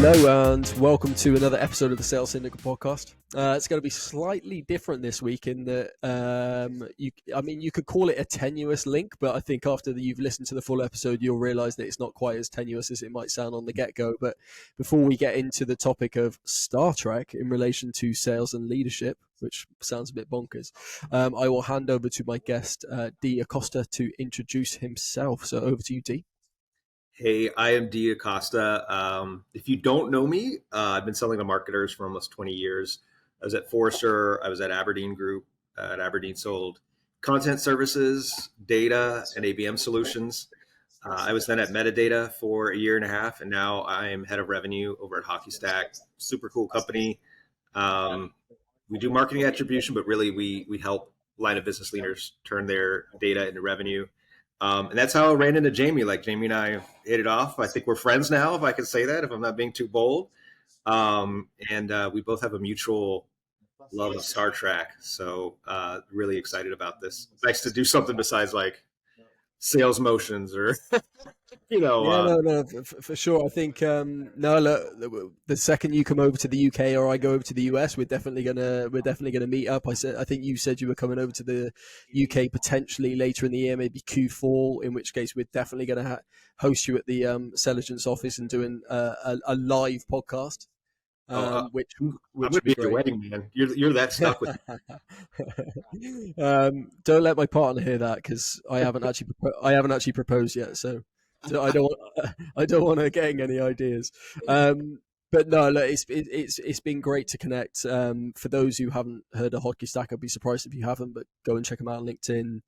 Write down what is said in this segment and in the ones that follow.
Hello and welcome to another episode of the Sales Syndicate podcast. It's going to be slightly different this week in that, you could call it a tenuous link, but I think after you've listened to the full episode, you'll realize that it's not quite as tenuous as it might sound on the get-go. But before we get into the topic of Star Trek in relation to sales and leadership, which sounds a bit bonkers, I will hand over to my guest, Dee Acosta, to introduce himself. So over to you, Dee. Hey, I am Dee Acosta. If you don't know me, I've been selling to marketers for almost 20 years. I was at Forrester. I was at Aberdeen Group. At Aberdeen sold content services, data, and ABM solutions. I was then at Metadata for a year and a half, and now I'm head of revenue over at HockeyStack. Super cool company. We do marketing attribution, but really we help line of business leaders turn their data into revenue. And that's how I ran into Jamie. Like Jamie and I hit it off. I think we're friends now, if I can say that, if I'm not being too bold. And we both have a mutual love of Star Trek. So really excited about this. Nice to do something besides like sales motions or, For sure. I think look, the second you come over to the UK or I go over to the US, we're definitely gonna meet up. I think you said you were coming over to the UK potentially later in the year, maybe Q4. In which case, we're definitely gonna host you at the Selligence office and doing a live podcast. Which would be at your wedding, man. You're that stuck with me. Don't let my partner hear that because I haven't actually proposed yet. So I don't want her getting any ideas. But no, look, it's been great to connect. For those who haven't heard of HockeyStack, I'd be surprised if you haven't. But go and check them out on LinkedIn.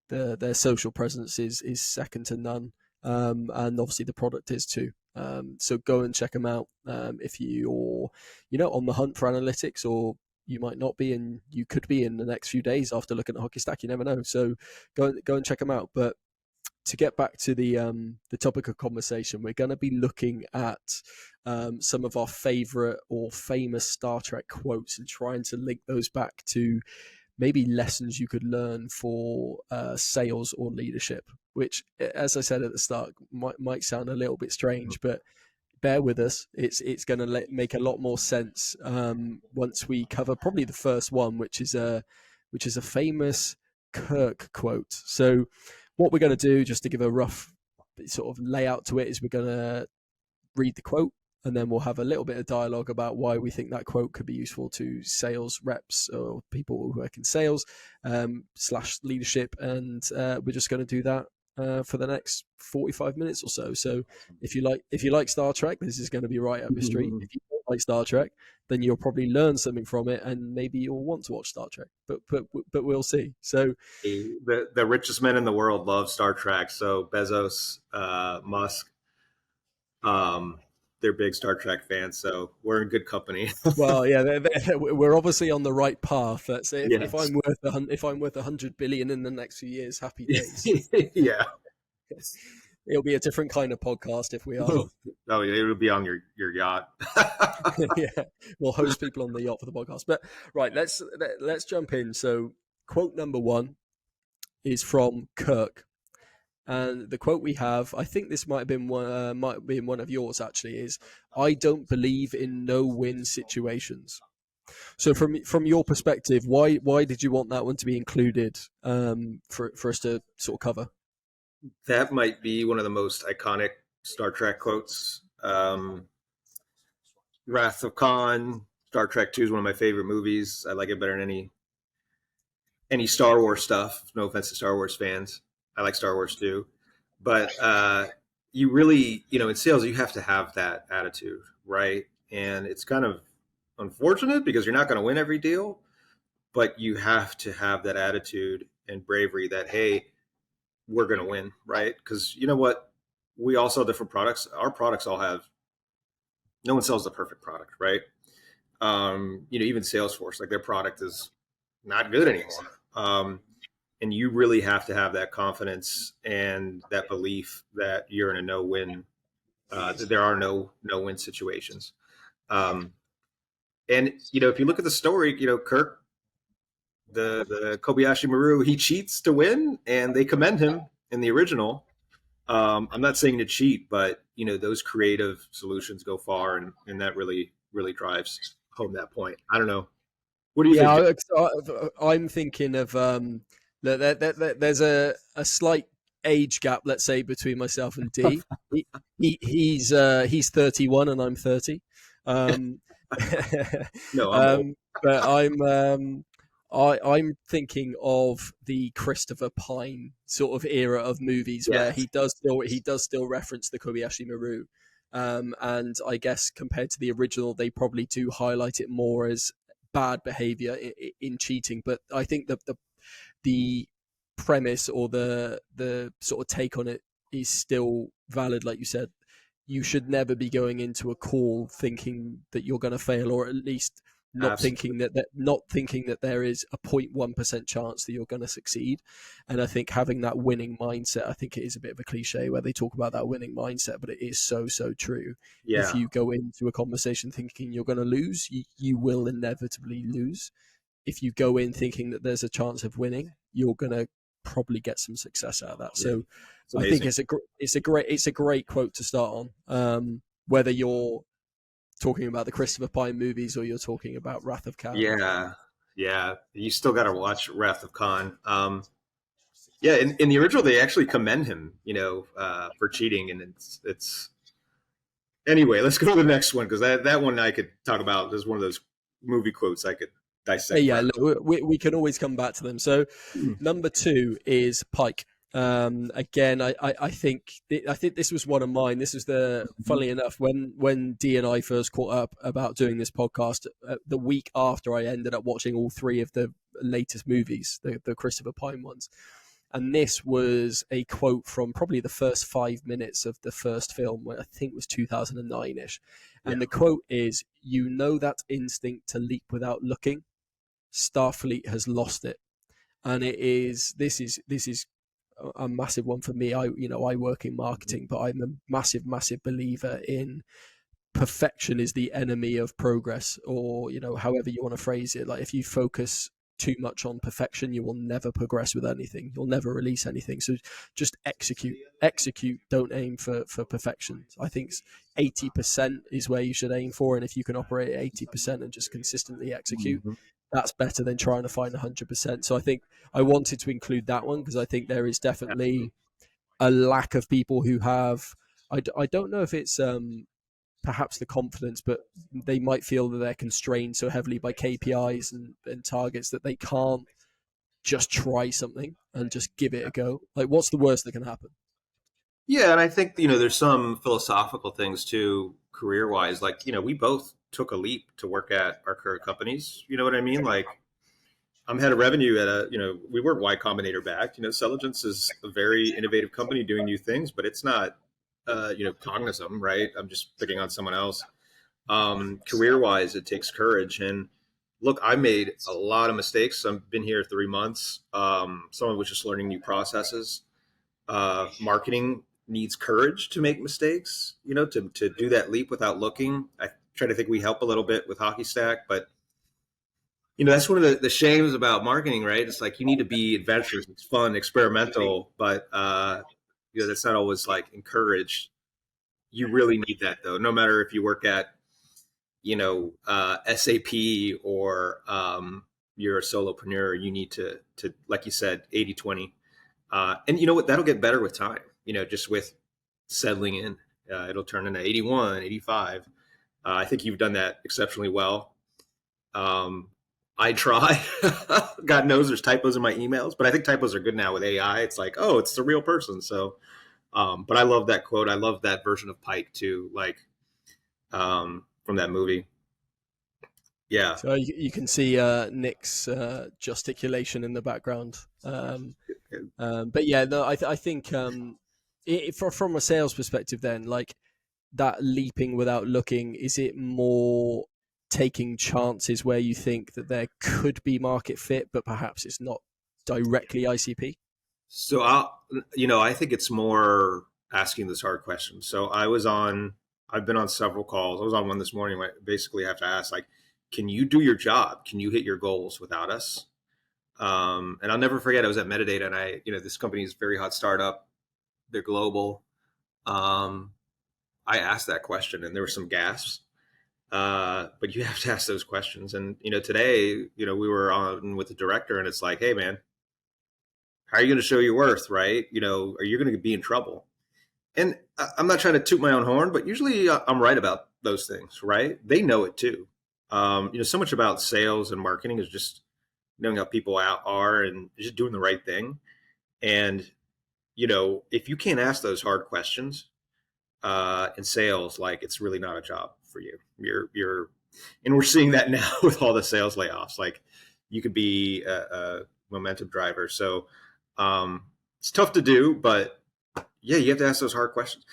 Their social presence is second to none, and obviously the product is too. So go and check them out if you're on the hunt for analytics, or you might not be, and you could be in the next few days after looking at HockeyStack. You never know. So go and check them out. But to get back to the topic of conversation, we're going to be looking at some of our favorite or famous Star Trek quotes and trying to link those back to maybe lessons you could learn for sales or leadership, which, as I said at the start, might sound a little bit strange, but bear with us. It's going to make a lot more sense once we cover probably the first one, which is a famous Kirk quote. So what we're going to do, just to give a rough sort of layout to it, is we're going to read the quote, and then we'll have a little bit of dialogue about why we think that quote could be useful to sales reps or people who work in sales / leadership. And we're just going to do that for the next 45 minutes or so. So if you like Star Trek, this is going to be right up your street. If you don't like Star Trek, then you'll probably learn something from it, and maybe you'll want to watch Star Trek. But we'll see. So the richest men in the world love Star Trek. So Bezos, Musk, they're big Star Trek fans, so we're in good company. Well, yeah, we're obviously on the right path. That's it. Yes. If I'm worth 100 billion in the next few years, happy days. Yeah, it'll be a different kind of podcast if we are. Oh, it'll be on your yacht. Yeah, we'll host people on the yacht for the podcast. But right, let's jump in. So, quote number 1 is from Kirk. And the quote we have, I think this might have been one of yours actually, is, "I don't believe in no-win situations." So from your perspective, why did you want that one to be included for us to sort of cover? That might be one of the most iconic Star Trek quotes. Wrath of Khan, Star Trek 2 is one of my favorite movies. I like it better than any Star Wars stuff. No offense to Star Wars fans. I like Star Wars too. But you really, in sales, you have to have that attitude, right? And it's kind of unfortunate because you're not going to win every deal, but you have to have that attitude and bravery that, hey, we're going to win, right? Because you know what? We all sell different products. Our products all have, no one sells the perfect product, right? Even Salesforce, like their product is not good anymore. And you really have to have that confidence and that belief that you're in a no-win, that there are no win situations. And, if you look at the story, Kirk, the Kobayashi Maru, he cheats to win, and they commend him in the original. I'm not saying to cheat, but those creative solutions go far, and that really really drives home that point. I don't know. What do you think, Jim? Yeah, I'm thinking of there's a slight age gap, let's say, between myself and D. He's 31 and I'm 30. Um, No, I'm old. but I'm thinking of the Christopher Pine sort of era of movies where Yes. he does still reference the Kobayashi Maru. And I guess compared to the original, they probably do highlight it more as bad behavior in cheating. But I think the premise or the sort of take on it is still valid. Like you said, you should never be going into a call thinking that you're going to fail, or at least Absolutely. not thinking that there is a 0.1% chance that you're going to succeed. And I think having that winning mindset, I think it is a bit of a cliche where they talk about that winning mindset, but it is so true. If Yeah. you go into a conversation thinking you're going to lose, you will inevitably lose. If you go in thinking that there's a chance of winning, you're going to probably get some success out of that. Yeah. So It's I think amazing. it's a great quote to start on. Whether you're talking about the Christopher Pine movies or you're talking about Wrath of Khan. Yeah. Yeah. You still got to watch Wrath of Khan. Yeah. In the original, they actually commend him, for cheating, and it's anyway. Let's go to the next one because that one I could talk about. Is one of those movie quotes I could dissect Yeah, forever. look, we can always come back to them. So number two is Pike. Again, I think this was one of mine. This is funnily enough, when Dee and I first caught up about doing this podcast, the week after I ended up watching all three of the latest movies, the Christopher Pine ones. And this was a quote from probably the first 5 minutes of the first film, I think it was 2009 ish. Yeah. And the quote is, "You know that instinct to leap without looking? Starfleet has lost it." And this is a massive one for me. I work in marketing, but I'm a massive believer in perfection is the enemy of progress, or however you want to phrase it. Like, if you focus too much on perfection, you will never progress with anything, you'll never release anything. So just execute, don't aim for perfection. I think 80% is where you should aim for, and if you can operate at 80% and just consistently execute, Mhm. that's better than trying to find 100%. So I think I wanted to include that one because I think there is Absolutely. definitely a lack of people who have, I don't know if it's perhaps the confidence, but they might feel that they're constrained so heavily by KPIs and targets that they can't just try something and just give it a go. Like, what's the worst that can happen? Yeah, and I think there's some philosophical things too, career wise. Like we both took a leap to work at our current companies. You know what I mean? Like I'm head of revenue at we weren't Y Combinator backed. Selligence is a very innovative company doing new things, but it's not Cognizant, right? I'm just picking on someone else. Career wise, it takes courage. And look, I made a lot of mistakes. I've been here 3 months. Some of which is learning new processes. Marketing needs courage to make mistakes, to do that leap without looking. I try to think we help a little bit with HockeyStack, but that's one of the shames about marketing, right? It's like you need to be adventurous, it's fun, experimental, but that's not always like encouraged. You really need that though, no matter if you work at SAP or you're a solopreneur. You need to like you said, 80/20. And you know what? That'll get better with time. Just with settling in, it'll turn into 81, 85. I think you've done that exceptionally well. I try. God knows there's typos in my emails, but I think typos are good now with AI. It's like, oh, it's the real person. So, but I love that quote. I love that version of Pike too, like from that movie. Yeah. So you can see Nick's gesticulation in the background. But yeah, no, I think from a sales perspective, then, like, that leaping without looking, is it more taking chances where you think that there could be market fit, but perhaps it's not directly ICP? So I think it's more asking this hard question. So I've been on several calls. I was on one this morning where I basically have to ask, like, can you do your job? Can you hit your goals without us? And I'll never forget, I was at Metadata, and this company is a very hot startup. they're global. Um, I asked that question, and there were some gasps. But you have to ask those questions. And today, we were on with the director, and it's like, hey, man, how are you going to show your worth, right? Are you going to be in trouble? And I'm not trying to toot my own horn, but usually I'm right about those things, right? They know it too. So much about sales and marketing is just knowing how people out are and just doing the right thing. And if you can't ask those hard questions in sales, like it's really not a job for you. And we're seeing that now with all the sales layoffs. Like you could be a momentum driver. So it's tough to do, but yeah, you have to ask those hard questions.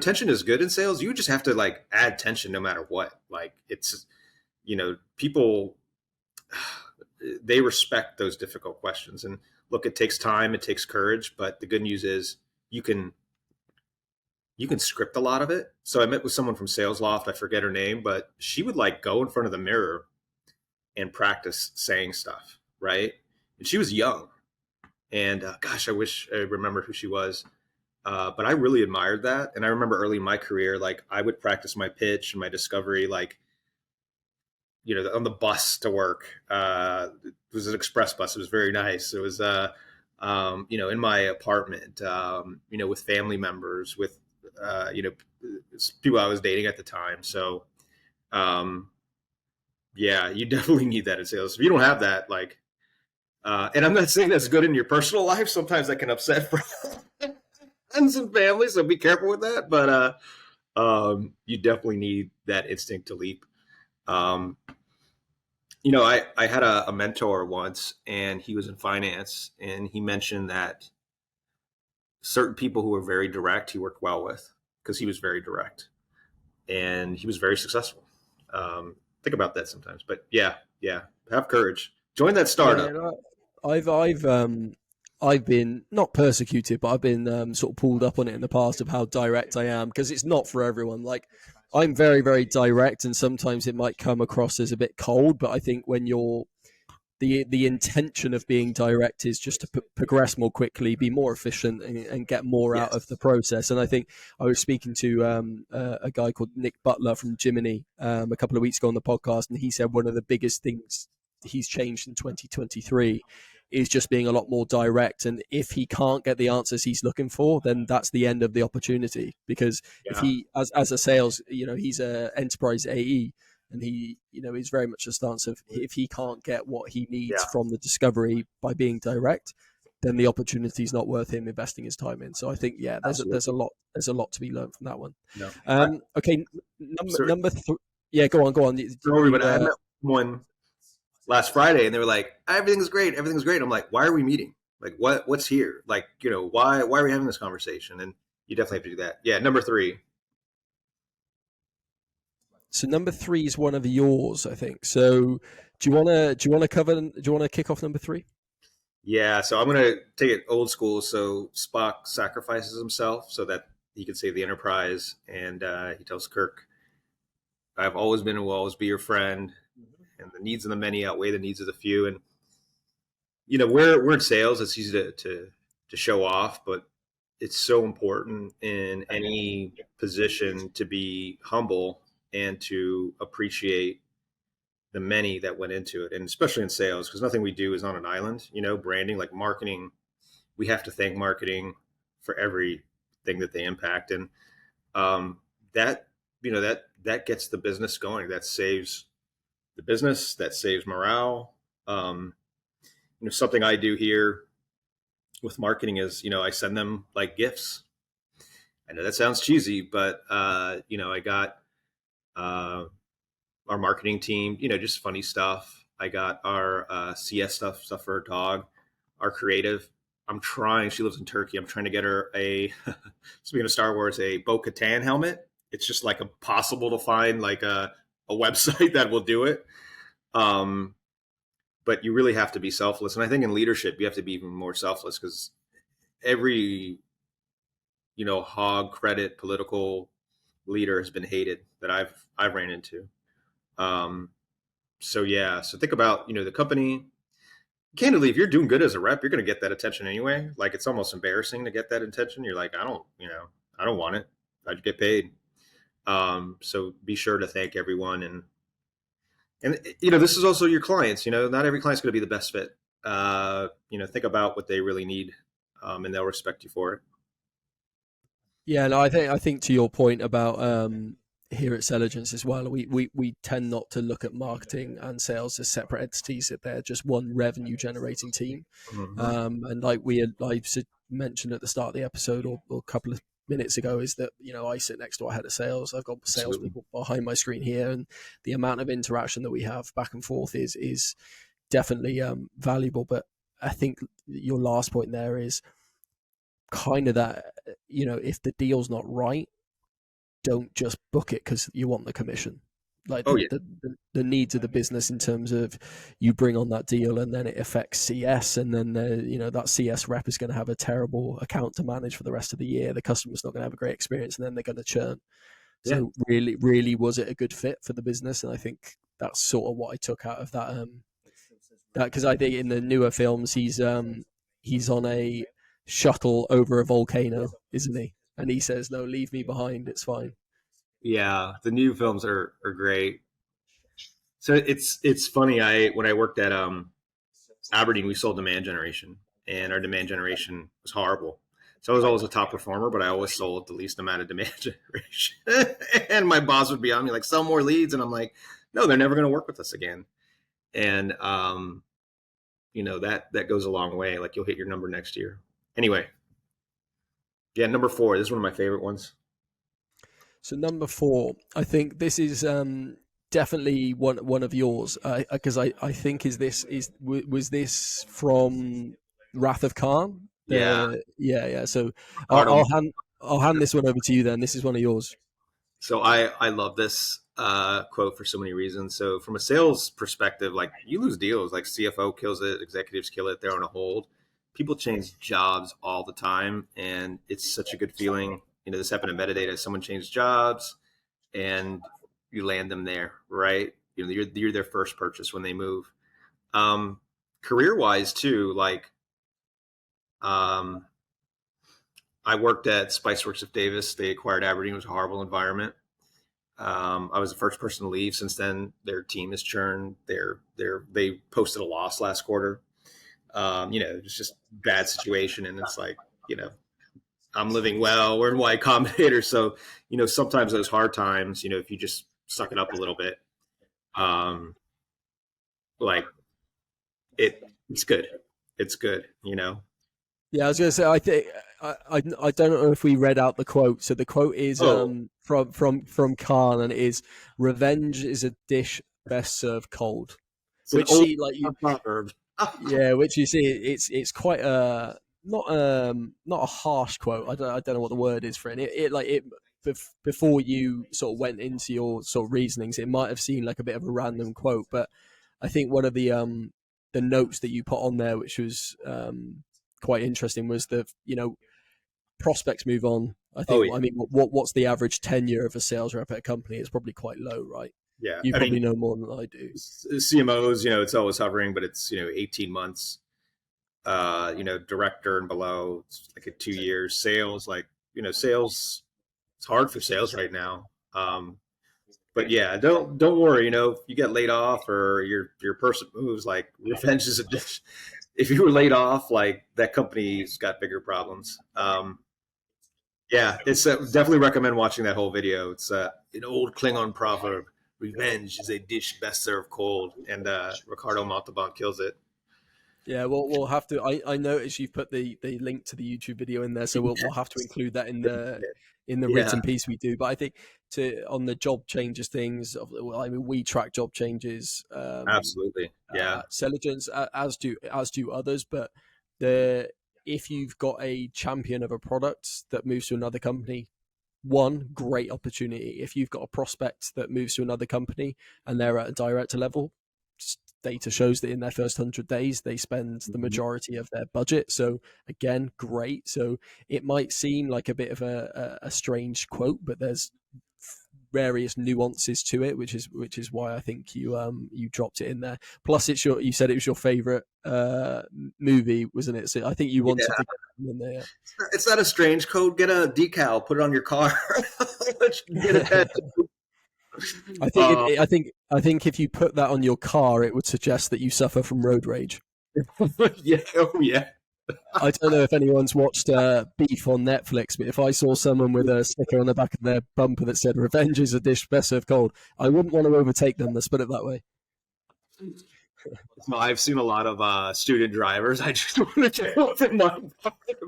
Tension is good in sales. You just have to like add tension no matter what. Like it's, people, they respect those difficult questions. And look, it takes time, it takes courage, but the good news is you can script a lot of it. So I met with someone from Sales Loft. I forget her name, but she would like go in front of the mirror and practice saying stuff, right? And she was young. And gosh, I wish I remembered who she was. But I really admired that. And I remember early in my career, like I would practice my pitch and my discovery, like, on the bus to work. It was an express bus. It was very nice. It was, in my apartment, with family members, with, people I was dating at the time. So, yeah, you definitely need that in sales. If you don't have that, like, and I'm not saying that's good in your personal life. Sometimes that can upset friends and family. So be careful with that. But you definitely need that instinct to leap. I had a mentor once, and he was in finance, and he mentioned that certain people who were very direct, he worked well with because he was very direct, and he was very successful. Think about that sometimes, but yeah, have courage. Join that startup. Yeah, I've been not persecuted, but I've been sort of pulled up on it in the past of how direct I am because it's not for everyone. Like I'm very, very direct, and sometimes it might come across as a bit cold. But I think when you're the intention of being direct is just to progress more quickly, be more efficient, and get more out of the process. And I think I was speaking to a guy called Nick Butler from Jiminy a couple of weeks ago on the podcast, and he said one of the biggest things he's changed in 2023 is just being a lot more direct. And if he can't get the answers he's looking for, then that's the end of the opportunity. Because if he, as a sales, he's a enterprise AE, and he, is very much a stance of if he can't get what he needs from the discovery by being direct, then the opportunity is not worth him investing his time in. So I think, there's a lot to be learned from that one. No. Okay, number three. Yeah, go on. Sorry, but I met one last Friday, and they were like, everything's great. I'm like, why are we meeting? Like, what's here? Like, why are we having this conversation? And you definitely have to do that. Yeah, number 3. So number 3 is one of yours, I think. So do you want to kick off number 3? Yeah, so I'm gonna take it old school. So Spock sacrifices himself so that he can save the Enterprise, and he tells Kirk, "I've always been and will always be your friend." And the needs of the many outweigh the needs of the few. And we're in sales. It's easy to show off, but it's so important in any position to be humble and to appreciate the many that went into it, and especially in sales, because nothing we do is on an island. Branding, like marketing, we have to thank marketing for everything that they impact, and that gets the business going. That saves the business, that saves morale. Something I do here with marketing is, I send them like gifts. I know that sounds cheesy, but I got our marketing team, just funny stuff. I got our CS stuff for her dog, our creative. I'm trying. She lives in Turkey. I'm trying to get her speaking of Star Wars, a Bo-Katan helmet. It's just like impossible to find like a website that will do it. But you really have to be selfless. And I think in leadership, you have to be even more selfless, because every, hog credit political leader has been hated that I've ran into. So think about, the company, candidly, if you're doing good as a rep, you're going to get that attention anyway. Like, it's almost embarrassing to get that attention. You're like, I don't want it. I get paid. So be sure to thank everyone. And this is also your clients. Not every client's going to be the best fit. Think about what they really need, and they'll respect you for it. Yeah, no, I think to your point about here at Selligence as well, we tend not to look at marketing and sales as separate entities. That they're just one revenue generating team. Mm-hmm. And like I mentioned at the start of the episode or a couple of minutes ago, is that I sit next to our head of sales. I've got salespeople behind my screen here, and the amount of interaction that we have back and forth is definitely valuable. But I think your last point there is kind of that, if the deal's not right, don't just book it because you want the commission. Like the needs of the business in terms of you bring on that deal and then it affects CS, and then that CS rep is going to have a terrible account to manage for the rest of the year. The customer's not going to have a great experience, and then they're going to churn. So really, really, was it a good fit for the business? And I think that's sort of what I took out of that. That because I think in the newer films he's on a shuttle over a volcano, isn't he? And he says, "No, leave me behind. It's fine." Yeah, the new films are great. So it's funny. When I worked at Aberdeen, we sold demand generation, and our demand generation was horrible. So I was always a top performer, but I always sold the least amount of demand generation. And my boss would be on me like, "Sell more leads," and I'm like, "No, they're never going to work with us again." And that goes a long way. Like, you'll hit your number next year. Anyway, yeah, number 4. This is one of my favorite ones. So number 4, I think this is definitely one of yours, because I think was this from Wrath of Khan? Yeah. So I'll hand this one over to you. Then this is one of yours. So I love this quote for so many reasons. So from a sales perspective, like, you lose deals, like CFO kills it, executives kill it, they're on a hold. People change jobs all the time, and it's such a good feeling. This happened in metadata. Someone changed jobs, and you land them there, right? You're their first purchase when they move. Career wise too, like, I worked at Spiceworks of Davis. They acquired Aberdeen. It was a horrible environment. I was the first person to leave. Since then, their team has churned. They posted a loss last quarter. It's just bad situation, and it's like, I'm living well. We're in Y Combinator, so sometimes those hard times, if you just suck it up a little bit, like, it's good. It's good. Yeah, I was going to say, I think I don't know if we read out the quote. So the quote is from Khan, and it is, "Revenge is a dish best served cold." Which, see, like, you, proverb. yeah, which you see, it's quite a not a harsh quote. I don't know what the word is for it. Before you sort of went into your sort of reasonings, it might have seemed like a bit of a random quote, but I think one of the notes that you put on there, which was quite interesting, was the prospects move on. I think. I mean, what's the average tenure of a sales rep at a company? It's probably quite low, right? Yeah, You probably know more than I do. CMOs, it's always hovering, but it's 18 months. Director and below, it's like at 2 years. Sales, like, sales, it's hard for sales right now. But yeah, don't worry. If you get laid off or your person moves, like, revenge is if you were laid off, like, that company's got bigger problems. Yeah, it's definitely recommend watching that whole video. It's an old Klingon proverb: "Revenge is a dish best served cold," and Ricardo Montalban kills it. Yeah, we'll have to. I noticed you've put the link to the YouTube video in there, so we'll have to include that in the written piece we do. But I think on the job changes things, I mean, we track job changes. Absolutely, yeah. Selligence, as do others, but if you've got a champion of a product that moves to another company, one great opportunity. If you've got a prospect that moves to another company and they're at a director level, data shows that in their first 100 days they spend the majority of their budget. So again, great. So it might seem like a bit of a strange quote, but there's various nuances to it, which is why I think you dropped it in there. Plus, you said it was your favorite movie, wasn't it? So I think you wanted to get it in there. It's not a strange code. Get a decal, put it on your car. Get a tattoo. I think if you put that on your car, it would suggest that you suffer from road rage. Yeah. Oh yeah. I don't know if anyone's watched Beef on Netflix, but if I saw someone with a sticker on the back of their bumper that said "Revenge is a dish best served cold," I wouldn't want to overtake them. Let's put it that way. No, I've seen a lot of student drivers. I just want to open my.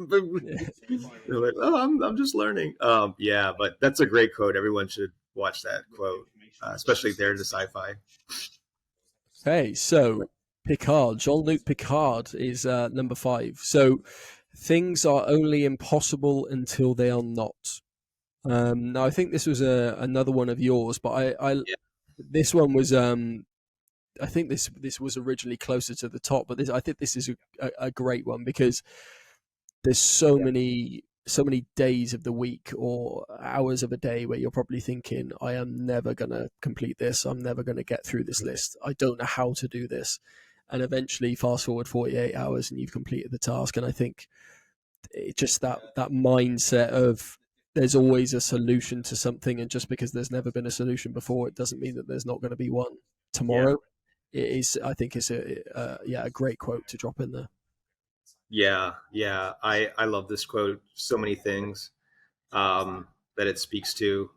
They're like, oh, I'm just learning. Yeah, but that's a great quote. Everyone should watch that quote, especially if they're into sci-fi. Okay, so Picard, Jean-Luc Picard is number 5. So things are only impossible until they are not. Now I think this was another one of yours, but this one was I think this was originally closer to the top, but I think this is a great one because there's so many days of the week or hours of a day where you're probably thinking, I am never going to complete this. I'm never going to get through this list. I don't know how to do this. And eventually fast forward 48 hours and you've completed the task. And I think it just that mindset of there's always a solution to something. And just because there's never been a solution before, it doesn't mean that there's not going to be one tomorrow. Yeah. It is, I think it's a great quote to drop in there. Yeah. I love this quote. So many things that it speaks to.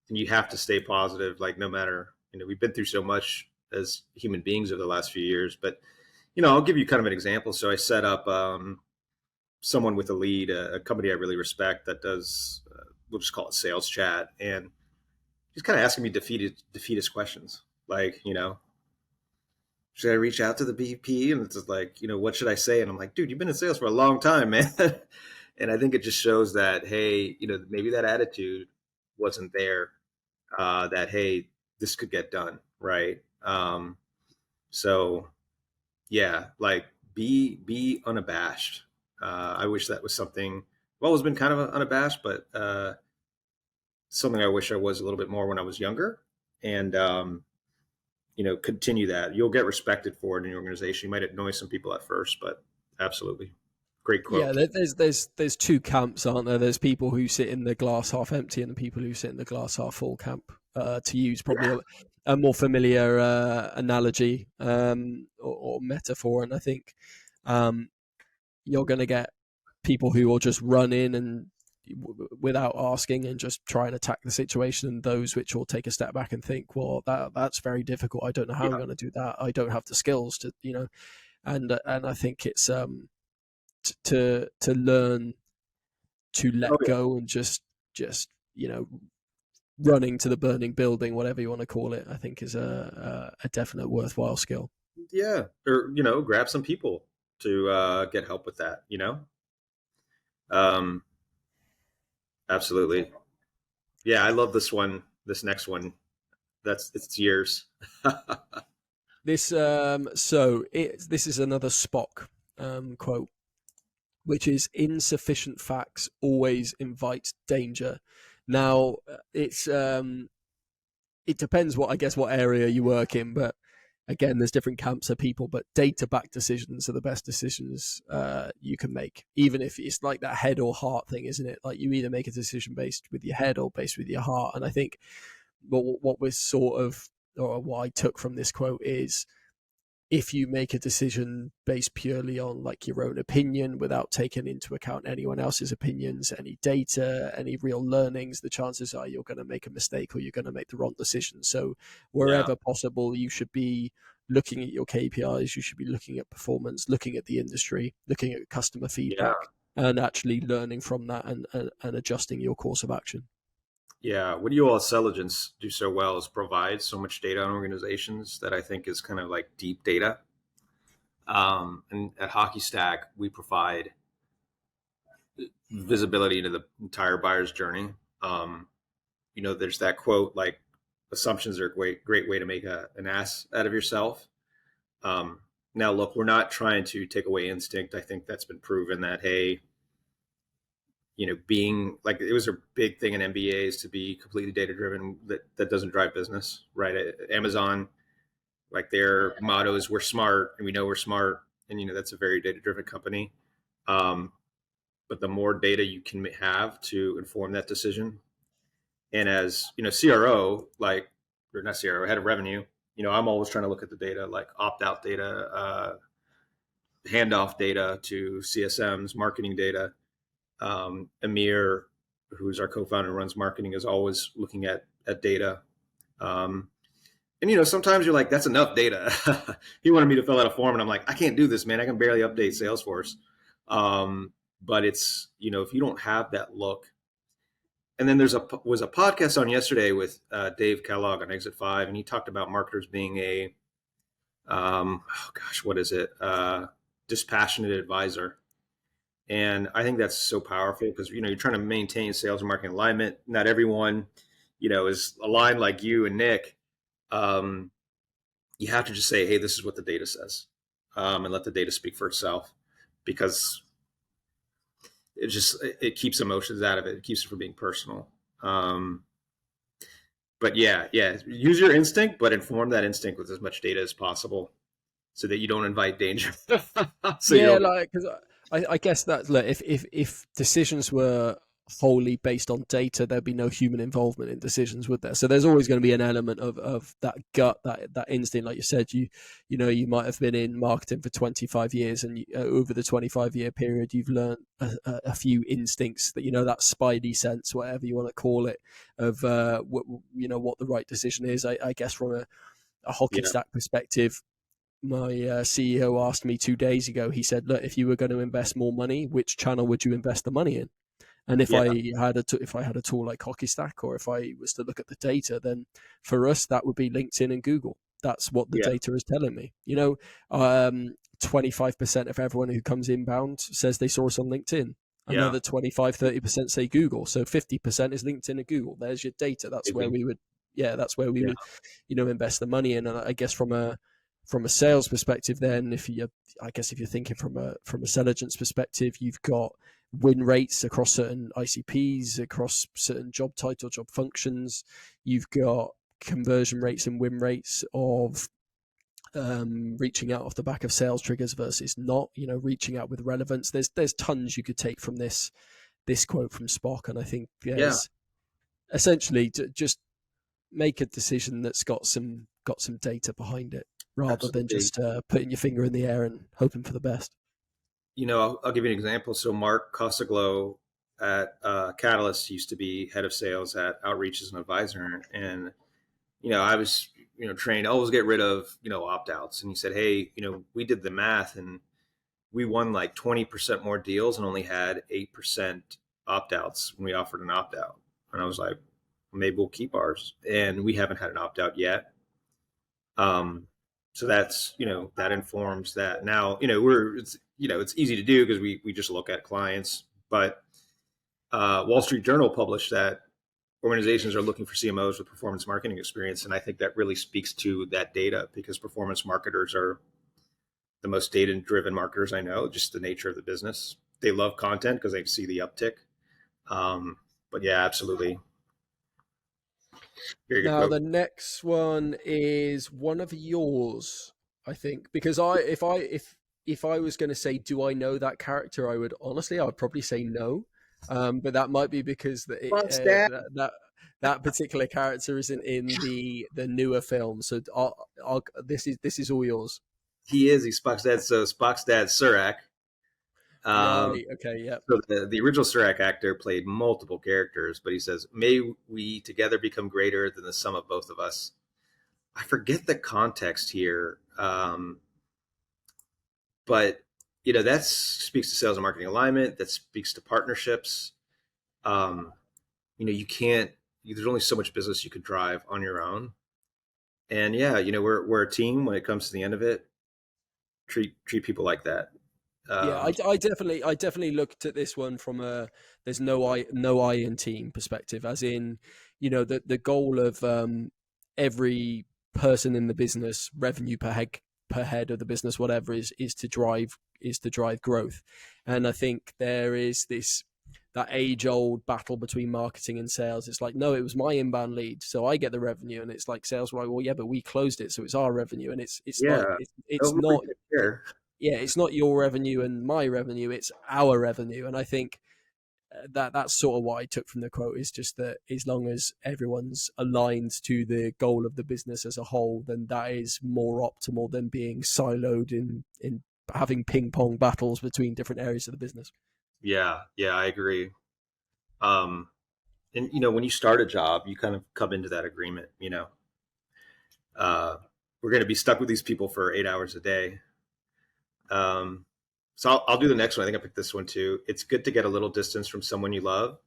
And you have to stay positive, like no matter, we've been through so much as human beings over the last few years. But, I'll give you kind of an example. So I set up someone with a lead, a company I really respect that does, we'll just call it sales chat. And he's kind of asking me defeatist questions. Like, should I reach out to the VP? And it's just like, what should I say? And I'm like, dude, you've been in sales for a long time, man. And I think it just shows that, hey, maybe that attitude wasn't there, that, hey, this could get done. Right. So yeah, like be unabashed. I wish that was something I've always been kind of unabashed, but something I wish I was a little bit more when I was younger. And, continue that. You'll get respected for it in your organization. You might annoy some people at first, but absolutely. Great quote. Yeah, there's two camps, aren't there? There's people who sit in the glass half empty and the people who sit in the glass half full camp, to use probably a more familiar analogy or metaphor. And I think you're going to get people who will just run in and without asking and just try and attack the situation, and those which will take a step back and think, well, that's very difficult. I don't know how I'm going to do that. I don't have the skills to, and I think it's to learn to let go and just running to the burning building, whatever you want to call it, I think is a definite worthwhile skill. Yeah, or grab some people to get help with that. Absolutely. Yeah, I love this one. This next one, it's yours. This this is another Spock quote, which is insufficient facts always invite danger. Now it depends what area you work in, but again, there's different camps of people, but data-backed decisions are the best decisions you can make, even if it's like that head or heart thing, isn't it? Like you either make a decision based with your head or based with your heart. And I think what I took from this quote is, if you make a decision based purely on like your own opinion without taking into account anyone else's opinions, any data, any real learnings, the chances are you're going to make a mistake or you're going to make the wrong decision. So wherever possible, you should be looking at your KPIs, you should be looking at performance, looking at the industry, looking at customer feedback, and actually learning from that and adjusting your course of action. Yeah, what you all at Selligence do so well is provide so much data on organizations that I think is kind of like deep data. And at HockeyStack, we provide visibility into the entire buyer's journey. There's that quote, like, assumptions are a great way to make an ass out of yourself. Now, look, we're not trying to take away instinct. I think that's been proven that, hey, being like, it was a big thing in MBAs to be completely data driven. That doesn't drive business, right? Amazon, like their motto is, we're smart and we know we're smart. And, that's a very data driven company. But the more data you can have to inform that decision. And as, CRO, like, or not CRO, head of revenue, I'm always trying to look at the data, like opt-out data, handoff data to CSMs, marketing data. Amir, who's our co-founder and runs marketing, is always looking at data. And sometimes you're like, that's enough data. He wanted me to fill out a form, and I'm like, I can't do this, man. I can barely update Salesforce. But it's, if you don't have that look. And then was a podcast on yesterday with Dave Kellogg on Exit 5, and he talked about marketers being a, what is it? Dispassionate advisor. And I think that's so powerful because, you're trying to maintain sales and marketing alignment. Not everyone, is aligned like you and Nick. You have to just say, hey, this is what the data says, and let the data speak for itself, because it keeps emotions out of it. It keeps it from being personal. But yeah, use your instinct, but inform that instinct with as much data as possible so that you don't invite danger. Because I guess that, look, if decisions were wholly based on data, there'd be no human involvement in decisions, would there? So there's always going to be an element of that gut, that instinct. Like you said, you might have been in marketing for 25 years, and over the 25-year period, you've learned a few instincts that, that spidey sense, whatever you want to call it, of what the right decision is. I guess from a HockeyStack perspective, my CEO asked me 2 days ago. He said, look, if you were going to invest more money, which channel would you invest the money in? And if I had a tool like HockeyStack, or if I was to look at the data, then for us, that would be LinkedIn and Google. That's what the data is telling me. 25% of everyone who comes inbound says they saw us on LinkedIn. Another 25-30% say Google. So 50% is LinkedIn and Google. There's your data. That's where we would invest the money in. And I guess from a sales perspective, then if you're thinking from a Selligence perspective, you've got win rates across certain ICPs, across certain job title, job functions. You've got conversion rates and win rates of reaching out off the back of sales triggers versus not, reaching out with relevance. There's tons you could take from this quote from Spock. And I think essentially to just make a decision that's got some data behind it, rather than just putting your finger in the air and hoping for the best. I'll give you an example. So Mark Costaglo at Catalyst used to be head of sales at Outreach as an advisor. And, I was, trained, always get rid of, opt-outs. And he said, hey, we did the math and we won like 20% more deals and only had 8% opt-outs when we offered an opt-out. And I was like, maybe we'll keep ours. And we haven't had an opt-out yet. So that's, that informs that. Now, it's easy to do because we just look at clients, but Wall Street Journal published that organizations are looking for CMOs with performance marketing experience. And I think that really speaks to that data, because performance marketers are the most data-driven marketers I know, just the nature of the business. They love content because they see the uptick. But yeah, absolutely. Now, the next one is one of yours, I think, because if I was going to say, do I know that character, I would probably say no. But that might be because that particular character isn't in the newer film. So this is all yours. He's Spock's dad. So Spock's dad, Surak. Right. Okay. Yeah. So the original Surak actor played multiple characters, but he says, "May we together become greater than the sum of both of us." I forget the context here, but that speaks to sales and marketing alignment. That speaks to partnerships. You can't. There's only so much business you could drive on your own, and we're a team when it comes to the end of it. Treat people like that. I definitely looked at this one from a there's no I in team perspective, as in the goal of every person in the business, revenue per head of the business, whatever, is to drive growth. And I think there is this that age-old battle between marketing and sales. It's like, no, it was my inbound lead, so I get the revenue, and it's like sales were like, well, yeah, but we closed it, so it's our revenue, and it's like Yeah. it's Don't really not, care. yeah, it's not your revenue and my revenue, it's our revenue. And I think that's sort of what I took from the quote, is just that as long as everyone's aligned to the goal of the business as a whole, then that is more optimal than being siloed in having ping pong battles between different areas of the business. Yeah, yeah, I agree. Um, and when you start a job, you kind of come into that agreement. Uh, we're going to be stuck with these people for 8 hours a day. So I'll do the next one. I think I picked this one too. It's good to get a little distance from someone you love.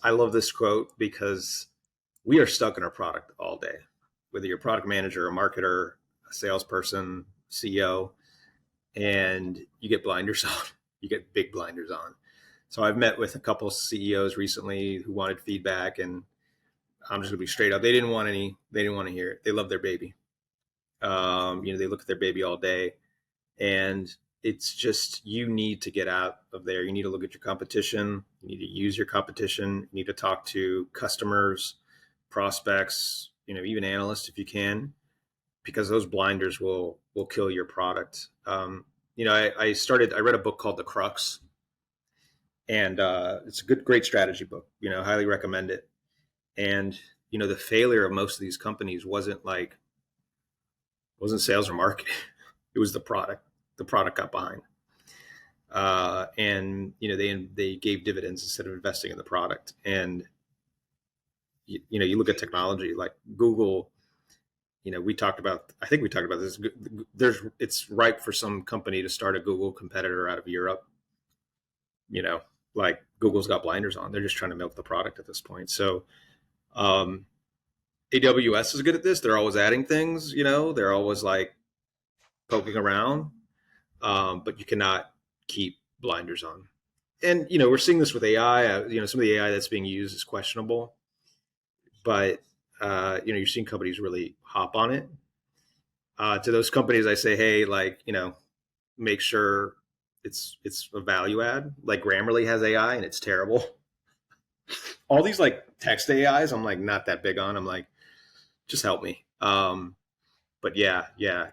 I love this quote because we are stuck in our product all day, whether you're a product manager, a marketer, a salesperson, CEO, and you get blinders on. You get big blinders on. So I've met with a couple of CEOs recently who wanted feedback, and I'm just gonna be straight up. They didn't want to hear it. They love their baby. They look at their baby all day, and it's just, you need to get out of there. You need to look at your competition. You need to use your competition. You need to talk to customers, prospects, even analysts if you can, because those blinders will kill your product. I read a book called The Crux, and it's a great strategy book. Highly recommend it. And the failure of most of these companies wasn't sales or marketing. It was the product. The product got behind, and they gave dividends instead of investing in the product. And you look at technology like Google. I think we talked about this. It's ripe for some company to start a Google competitor out of Europe. Like Google's got blinders on. They're just trying to milk the product at this point. So, AWS is good at this. They're always adding things. They're always like poking around, but you cannot keep blinders on. And we're seeing this with AI. Some of the AI that's being used is questionable, but you're seeing companies really hop on it. To those companies, I say, hey, make sure it's a value add. Like Grammarly has AI and it's terrible. All these like text AIs, I'm like not that big on. I'm like, just help me. But yeah,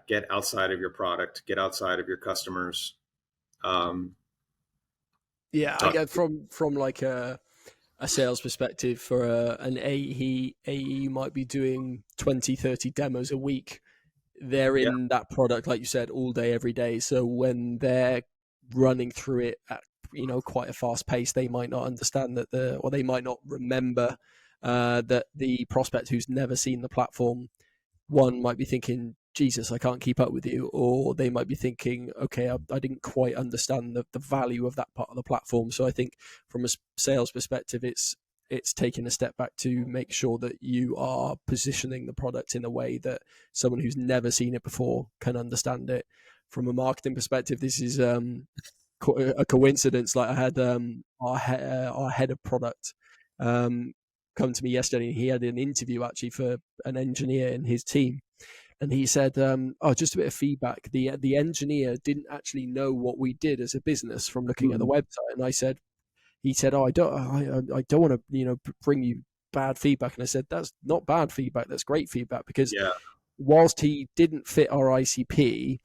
get outside of your product, get outside of your customers. Yeah, I get from like a sales perspective for an AE you might be doing 20, 30 demos a week. They're Yeah, in that product, like you said, all day, every day. So when they're running through it at quite a fast pace, they might not understand or they might not remember that the prospect who's never seen the platform, one might be thinking, Jesus, I can't keep up with you. Or they might be thinking, okay, I didn't quite understand the value of that part of the platform. So I think from a sales perspective, it's taking a step back to make sure that you are positioning the product in a way that someone who's never seen it before can understand it. From a marketing perspective, this is a coincidence. Like I had our head of product come to me yesterday. He had an interview actually for an engineer in his team, and he said, "Oh, just a bit of feedback. The engineer didn't actually know what we did as a business from looking at the website." And he said, "Oh, I don't want to bring you bad feedback." And I said, "That's not bad feedback. That's great feedback, because yeah, whilst he didn't fit our ICP,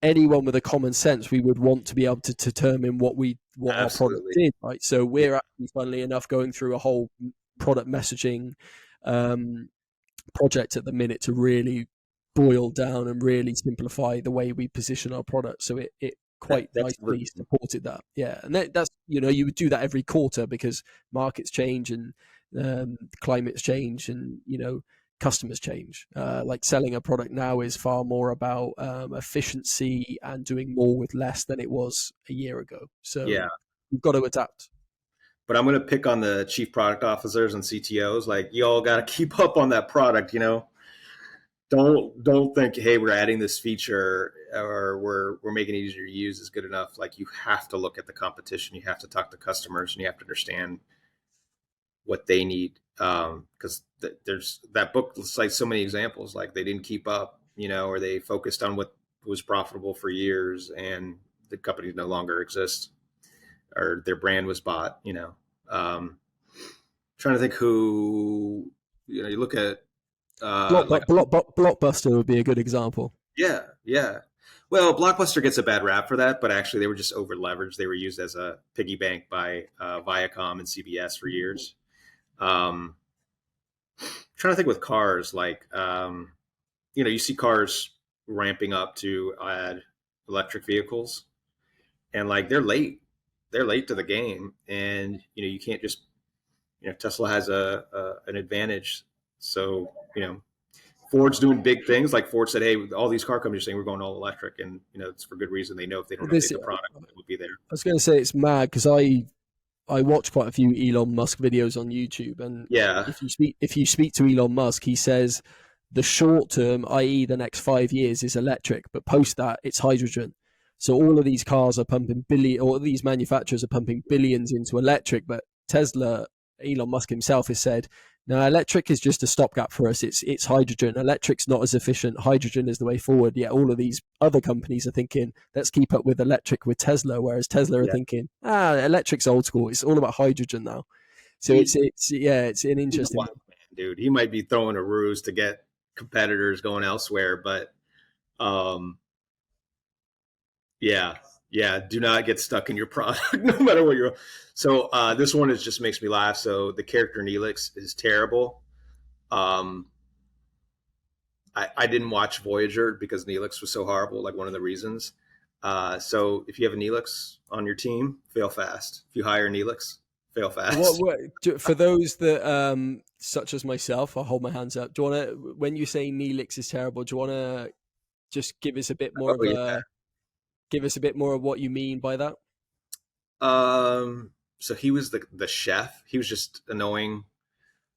anyone with a common sense, we would want to be able to determine what our product absolutely. did, right?" So Yeah, we're actually, funnily enough, going through a whole product messaging project at the minute to really boil down and really simplify the way we position our product. So it quite that's nicely supported that. Yeah, and that's you would do that every quarter because markets change and climates change and customers change. Like selling a product now is far more about efficiency and doing more with less than it was a year ago. yeah. So you've got to adapt. But I'm going to pick on the chief product officers and CTOs. Like, y'all got to keep up on that product. Don't think, hey, we're adding this feature or we're making it easier to use is good enough. Like, you have to look at the competition. You have to talk to customers, and you have to understand what they need. Because there's that book cites so many examples. Like, they didn't keep up, or they focused on what was profitable for years, and the company no longer exists. or their brand was bought. Trying to think who, you look at like, Blockbuster would be a good example. yeah, yeah. Well, Blockbuster gets a bad rap for that, but actually they were just over leveraged. They were used as a piggy bank by Viacom and CBS for years. Um, Trying to think with cars, like, you see cars ramping up to add electric vehicles, and like they're late to the game, and you can't just, Tesla has an advantage. So Ford's doing big things. Like Ford said, hey, all these car companies are saying we're going all electric, and it's for good reason. They know if they don't This update the product, it will be there. I was going to say it's mad because I watch quite a few Elon Musk videos on YouTube, and Yeah, if you speak to Elon Musk, he says the short term, i.e., the next 5 years, is electric, but post that it's hydrogen. So all of these cars are pumping or these manufacturers are pumping billions into electric, but Tesla, Elon Musk himself has said, no, electric is just a stopgap for us. It's hydrogen. Electric's not as efficient. Hydrogen is the way forward. Yet all of these other companies are thinking, let's keep up with electric with Tesla, whereas Tesla are yeah. thinking, electric's old school. It's all about hydrogen now. So it's an interesting one. Dude, he might be throwing a ruse to get competitors going elsewhere, but yeah, yeah. Do not get stuck in your product, no matter what you're. So this one just makes me laugh. So the character Neelix is terrible. Um, I didn't watch Voyager because Neelix was so horrible. Like one of the reasons. So if you have a Neelix on your team, fail fast. If you hire Neelix, fail fast. For those that such as myself, I'll hold my hands up. Do you want to, when you say Neelix is terrible, do you want to just give us a bit more give us a bit more of what you mean by that? So he was the chef. He was just annoying,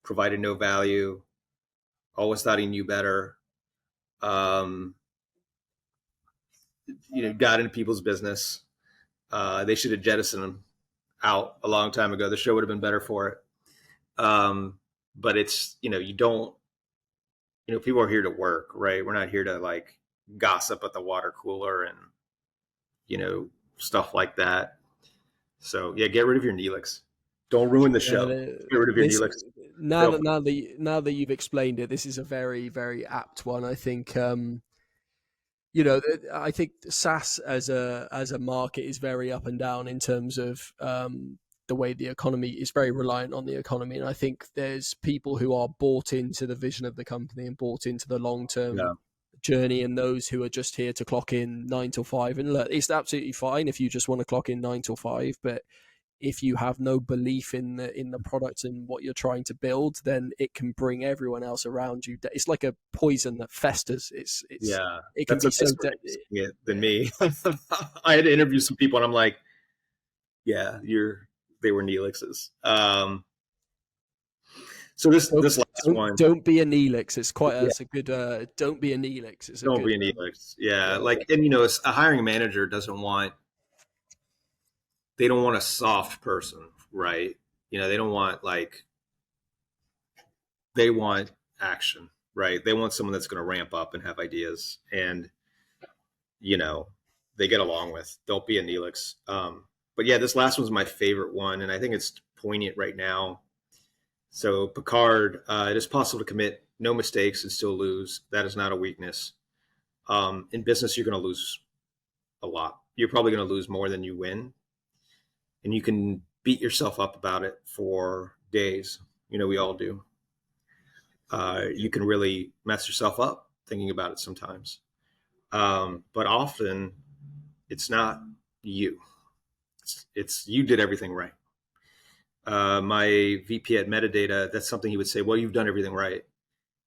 provided no value, always thought he knew better. Got into people's business. They should have jettisoned him out a long time ago. The show would have been better for it. But it's, you don't, people are here to work, right? We're not here to like gossip at the water cooler and, stuff like that. So yeah, get rid of your Neelix. Don't ruin the show. Get rid of your Neelix. Now that you've explained it, this is a very, very apt one. I think, I think SaaS as a market is very up and down in terms of the way the economy is very reliant on the economy. And I think there's people who are bought into the vision of the company and bought into the long-term journey, and those who are just here to clock in 9 till 5. And look, it's absolutely fine if you just want to clock in 9 till 5, but if you have no belief in the product and what you're trying to build, then it can bring everyone else around you. It's like a poison that festers. It can be so than me. I had to interview some people, and I'm like, yeah, they were Neelixes. So this last one, don't be a Neelix. It's quite it's a good. Don't be a Neelix. Don't be a Neelix. Yeah, like, and a hiring manager they don't want a soft person, right? They don't want they want action, right? They want someone that's going to ramp up and have ideas, and they get along with. Don't be a Neelix. But yeah, this last one's my favorite one, and I think it's poignant right now. So Picard, it is possible to commit no mistakes and still lose. That is not a weakness. In business, you're going to lose a lot. You're probably going to lose more than you win. And you can beat yourself up about it for days. We all do. You can really mess yourself up thinking about it sometimes. But often it's not you. It's you did everything right. My VP at Metadata, that's something he would say, well, you've done everything right.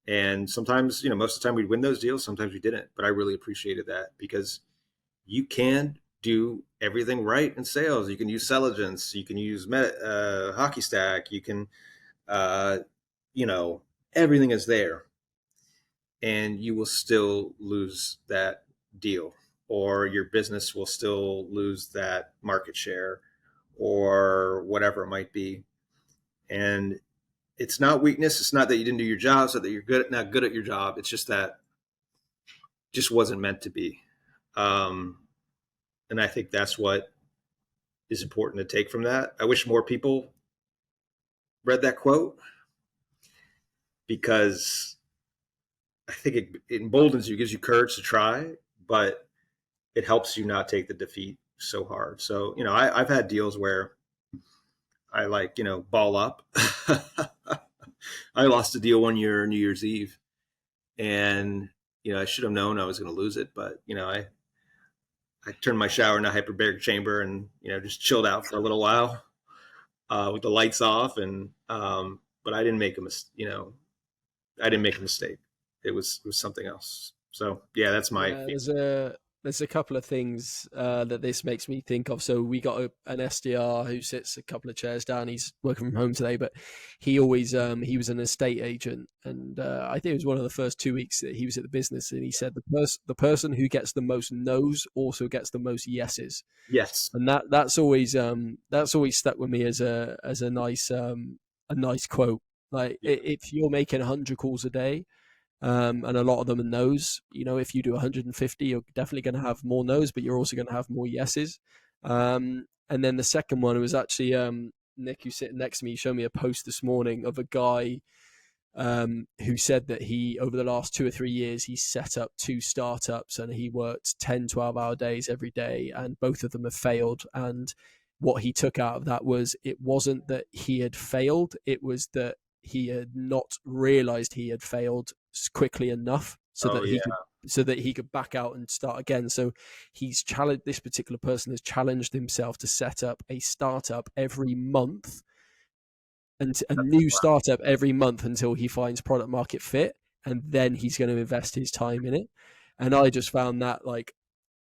And sometimes, most of the time we'd win those deals. Sometimes we didn't. But I really appreciated that, because you can do everything right in sales. You can use Selligence. You can use HockeyStack. You can, everything is there. And you will still lose that deal, or your business will still lose that market share, or whatever it might be. And it's not weakness. It's not that you didn't do your job. It's not that you're not good at your job. It's just that just wasn't meant to be. And I think that's what, is important to take from that. I wish more people read that quote, because I think it emboldens you, gives you courage to try, but it helps you not take the defeat so hard. So, I've had deals where I ball up. I lost a deal one year, New Year's Eve, and I should have known I was going to lose it, but I turned my shower in a hyperbaric chamber and just chilled out for a little while with the lights off, and but I didn't make a I didn't make a mistake. It was something else. So yeah, that's my. Yeah, there's a couple of things that this makes me think of. So we got an SDR who sits a couple of chairs down. He's working from home today, but he always he was an estate agent, and I think it was one of the first 2 weeks that he was at the business, and he said the person who gets the most no's also gets the most yeses. Yes, and that's always stuck with me as a nice quote. Like, if you're making 100 calls a day, and a lot of them are no's. If you do 150, you're definitely going to have more no's, but you're also going to have more yeses. And then the second one was actually Nick, who's sitting next to me, showed me a post this morning of a guy who said that he, over the last 2 or 3 years, he set up 2 startups and he worked 10, 12-hour days every day, and both of them have failed. And what he took out of that was, it wasn't that he had failed, it was that he had not realized he had failed quickly enough so that he could back out and start again. So this particular person has challenged himself to set up a startup every month, and a new startup every month, until he finds product market fit, and then he's going to invest his time in it. And I just found that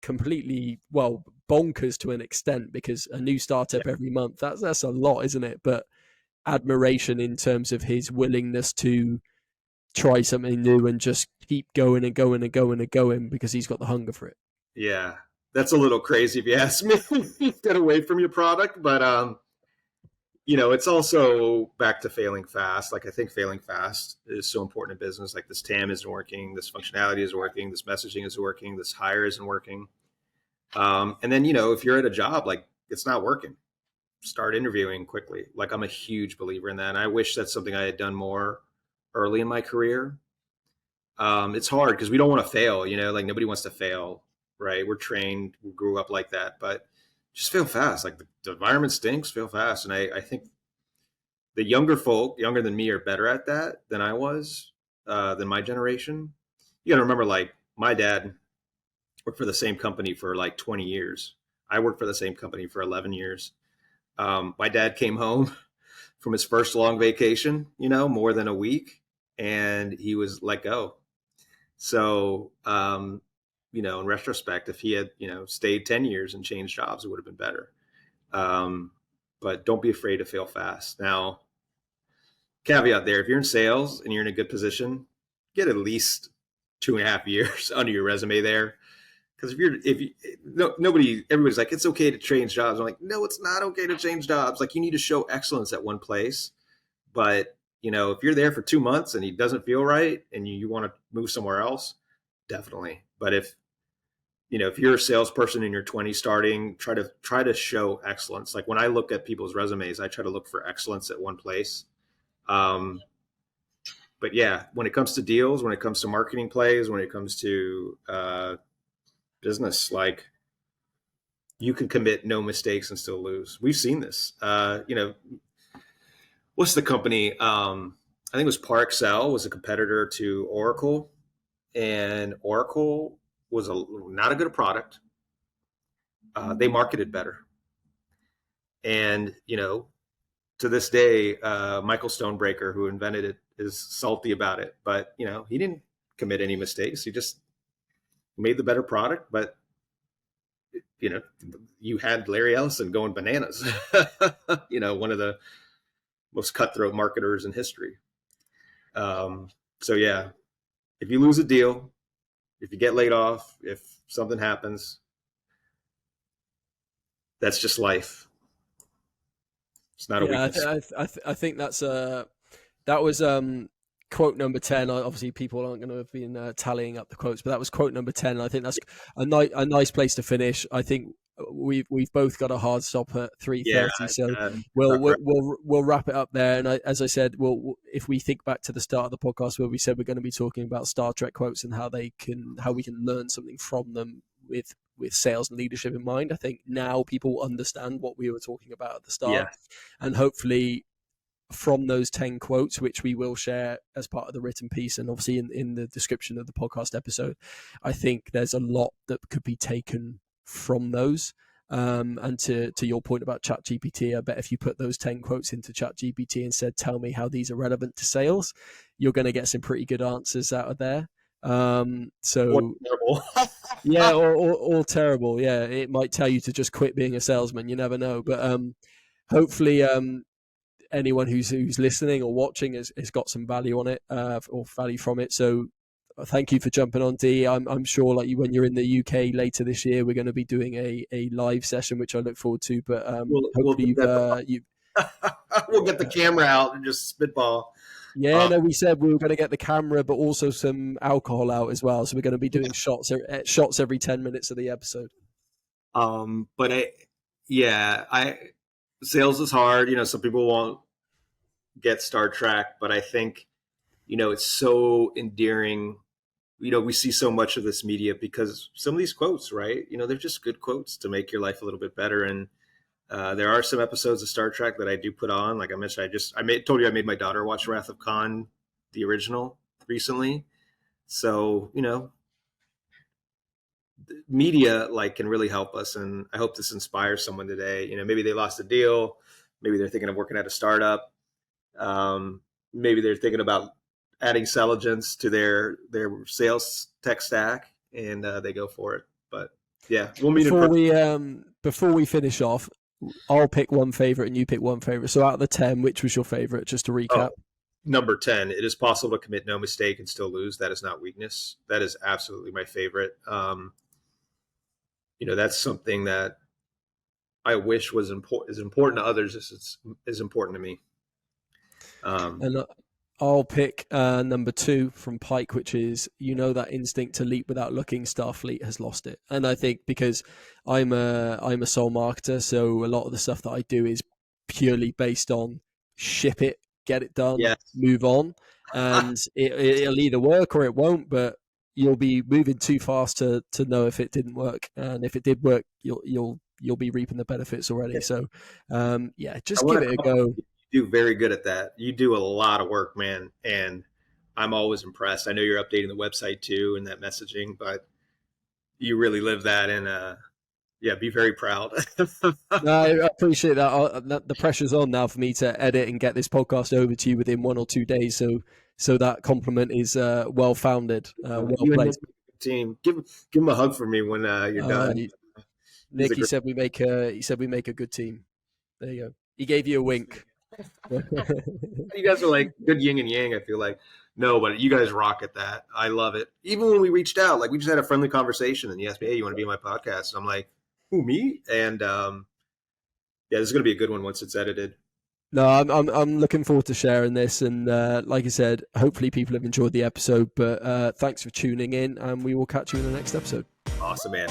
completely, bonkers to an extent, because a new startup every month, that's a lot, isn't it? But admiration in terms of his willingness to try something new and just keep going and going and going and going, because he's got the hunger for it. Yeah, that's a little crazy if you ask me. Get away from your product, but it's also back to failing fast. I think failing fast is so important in business. This TAM isn't working, this functionality isn't working, this messaging isn't working, this hire isn't working. And then if you're at a job it's not working, start interviewing quickly. I'm a huge believer in that, and I wish that's something I had done more early in my career. It's hard because we don't want to fail, nobody wants to fail, right? We're trained, we grew up like that, but just fail fast. The environment stinks, fail fast. And I think the younger folk, younger than me, are better at that than I was, than my generation. You got to remember, my dad worked for the same company for 20 years. I worked for the same company for 11 years. My dad came home from his first long vacation, more than a week, and he was let go. So, in retrospect, if he had, stayed 10 years and changed jobs, it would have been better. But don't be afraid to fail fast. Now, caveat there, if you're in sales and you're in a good position, get at least 2.5 years under your resume there. Because everybody's like, it's okay to change jobs. I'm like, no, it's not okay to change jobs. You need to show excellence at one place. But, if you're there for 2 months and he doesn't feel right and you want to move somewhere else, definitely. But if you're a salesperson in your 20s starting, try to show excellence. When I look at people's resumes, I try to look for excellence at one place. But yeah, when it comes to deals, when it comes to marketing plays, when it comes to business, you can commit no mistakes and still lose. We've seen this. What's the company? I think it was Parexel was a competitor to Oracle, and Oracle was not a good product. They marketed better, and to this day, Michael Stonebreaker, who invented it, is salty about it. But he didn't commit any mistakes. He just made the better product. But you had Larry Ellison going bananas. One of the most cutthroat marketers in history. So yeah, if you lose a deal, if you get laid off, if something happens, that's just life. It's not a weakness. I think that was quote number 10. Obviously, people aren't going to have been tallying up the quotes, but that was quote number 10. I think that's a nice place to finish. I think we've both got a hard stop at 3:30, so uh, we'll wrap it up there. And as I said, if we think back to the start of the podcast where we said we're going to be talking about Star Trek quotes and how we can learn something from them with sales and leadership in mind, I think now people understand what we were talking about at the start, and hopefully from those 10 quotes, which we will share as part of the written piece and obviously in the description of the podcast episode, I think there's a lot that could be taken from those. And to your point about ChatGPT, I bet if you put those 10 quotes into ChatGPT and said, tell me how these are relevant to sales, you're going to get some pretty good answers out of there. So yeah, or terrible. Yeah, it might tell you to just quit being a salesman. You never know. But hopefully anyone who's listening or watching has got some value on it, or value from it. So thank you for jumping on, Dee. I'm sure like when you're in the UK later this year, we're going to be doing a live session, which I look forward to. But hopefully we'll get the camera out and just spitball. Yeah, no, we said we were going to get the camera, but also some alcohol out as well. So we're going to be doing shots every 10 minutes of the episode. Sales is hard. Some people won't get Star Trek, but I think, it's so endearing. We see so much of this media because some of these quotes, right? They're just good quotes to make your life a little bit better. And there are some episodes of Star Trek that I do put on. Like I mentioned, I made my daughter watch Wrath of Khan, the original, recently. So, media can really help us, and I hope this inspires someone today. Maybe they lost a deal, maybe they're thinking of working at a startup, maybe they're thinking about adding Selligence to their sales tech stack, and they go for it. But yeah, we'll meet before we finish off, I'll pick one favorite and you pick one favorite. So out of the 10, which was your favorite, just to recap? Number 10, it is possible to commit no mistake and still lose. That is not weakness. That is absolutely my favorite. That's something that I wish was as important to others as it's important to me. And I'll pick number 2 from Pike, which is, that instinct to leap without looking, Starfleet has lost it. And I think because I'm a sole marketer, so a lot of the stuff that I do is purely based on ship it, get it done, move on. And it'll either work or it won't, but you'll be moving too fast to know if it didn't work. And if it did work, you'll be reaping the benefits already. So just give it a go. You do very good at that. You do a lot of work, man, and I'm always impressed. I know you're updating the website too and that messaging, but you really live that, and be very proud. No, I appreciate that. The pressure's on now for me to edit and get this podcast over to you within 1 or 2 days, so that compliment is well founded, well placed. Team, give him a hug for me when you're done. Nick, he said we make a good team. There you go. He gave you a wink. You guys are like good yin and yang, I feel like. No, but you guys rock at that. I love it. Even when we reached out, we just had a friendly conversation, and you asked me, hey, you want to be on my podcast? And I'm like, who, me? And this is going to be a good one once it's edited. No, I'm looking forward to sharing this, and like I said, hopefully people have enjoyed the episode. But thanks for tuning in, and we will catch you in the next episode. Awesome, man.